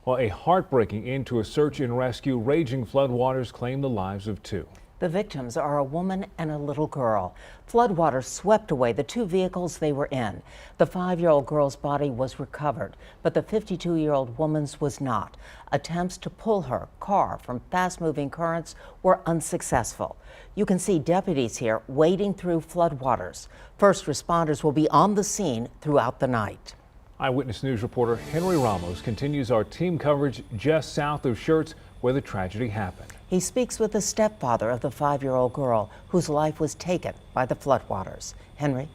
Well, a heartbreaking end to a search and rescue. Raging floodwaters claimed the lives of two. The victims are a woman and a little girl. Floodwaters swept away the two vehicles they were in. The 5-year-old girl's body was recovered, but the 52-year-old woman's was not. Attempts to pull her car from fast-moving currents were unsuccessful. You can see deputies here wading through floodwaters. First responders will be on the scene throughout the night. Eyewitness News reporter Henry Ramos continues our team coverage just south of Schertz, where the tragedy happened. He speaks with the stepfather of the 5-year-old girl whose life was taken by the floodwaters. Henry?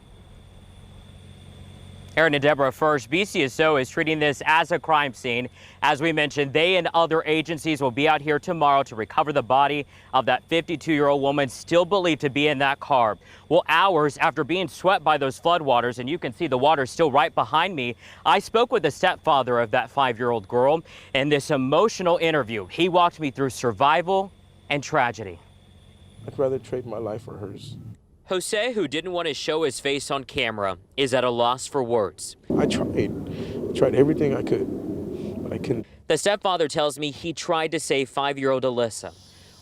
Aaron and Deborah, first, BCSO is treating this as a crime scene. As we mentioned, they and other agencies will be out here tomorrow to recover the body of that 52-year-old woman still believed to be in that car. Well, hours after being swept by those floodwaters, and you can see the water still right behind me, I spoke with the stepfather of that 5-year-old girl in this emotional interview. He walked me through survival and tragedy. I'd rather trade my life for hers. Jose, who didn't want to show his face on camera, is at a loss for words. I tried everything I could, but I couldn't. The stepfather tells me he tried to save 5-year-old Alyssa.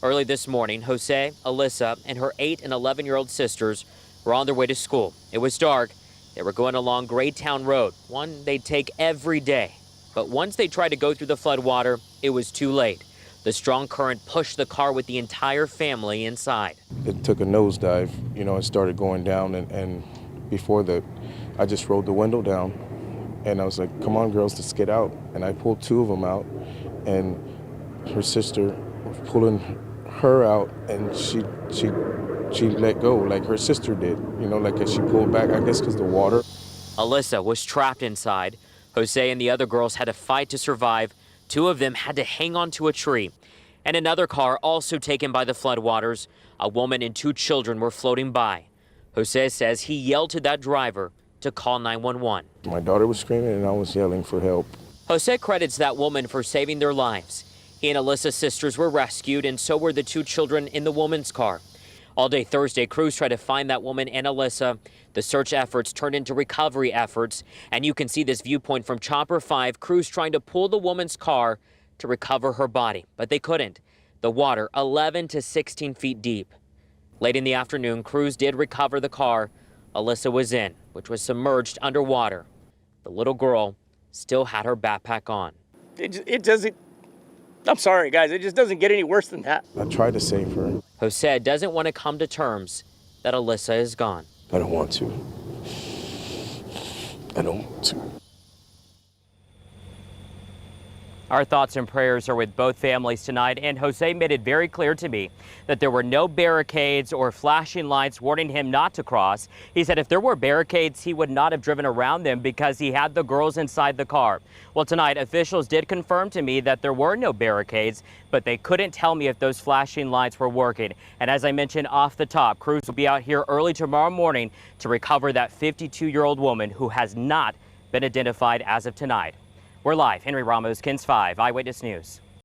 Early this morning, Jose, Alyssa, and her 8 and 11-year-old sisters were on their way to school. It was dark. They were going along Graytown Road, one they'd take every day. But once they tried to go through the floodwater, it was too late. The strong current pushed the car with the entire family inside. It took a nosedive, it started going down, and before that, I just rolled the window down, and I was like, come on, girls, let's get out. And I pulled 2 of them out, and her sister was pulling her out, and she let go like her sister did, like as she pulled back, I guess because the water. Alyssa was trapped inside. Jose and the other girls had to fight to survive. 2 of them had to hang onto a tree. And another car also taken by the floodwaters. A woman and 2 children were floating by. Jose says he yelled to that driver to call 911. My daughter was screaming and I was yelling for help. Jose credits that woman for saving their lives. He and Alyssa's sisters were rescued, and so were the 2 children in the woman's car. All day Thursday, crews tried to find that woman and Alyssa. The search efforts turned into recovery efforts, and you can see this viewpoint from Chopper 5, crews trying to pull the woman's car to recover her body, but they couldn't. The water 11 to 16 feet deep. Late in the afternoon, crews did recover the car Alyssa was in, which was submerged underwater. The little girl still had her backpack on. It doesn't, I'm sorry guys, it just doesn't get any worse than that. I tried to save her. Jose doesn't want to come to terms that Alyssa is gone. I don't want to. I don't want to. Our thoughts and prayers are with both families tonight, and Jose made it very clear to me that there were no barricades or flashing lights warning him not to cross. He said if there were barricades, he would not have driven around them because he had the girls inside the car. Well, tonight, officials did confirm to me that there were no barricades, but they couldn't tell me if those flashing lights were working. And as I mentioned off the top, crews will be out here early tomorrow morning to recover that 52-year-old woman who has not been identified as of tonight. We're live. Henry Ramos, KENS 5 Eyewitness News.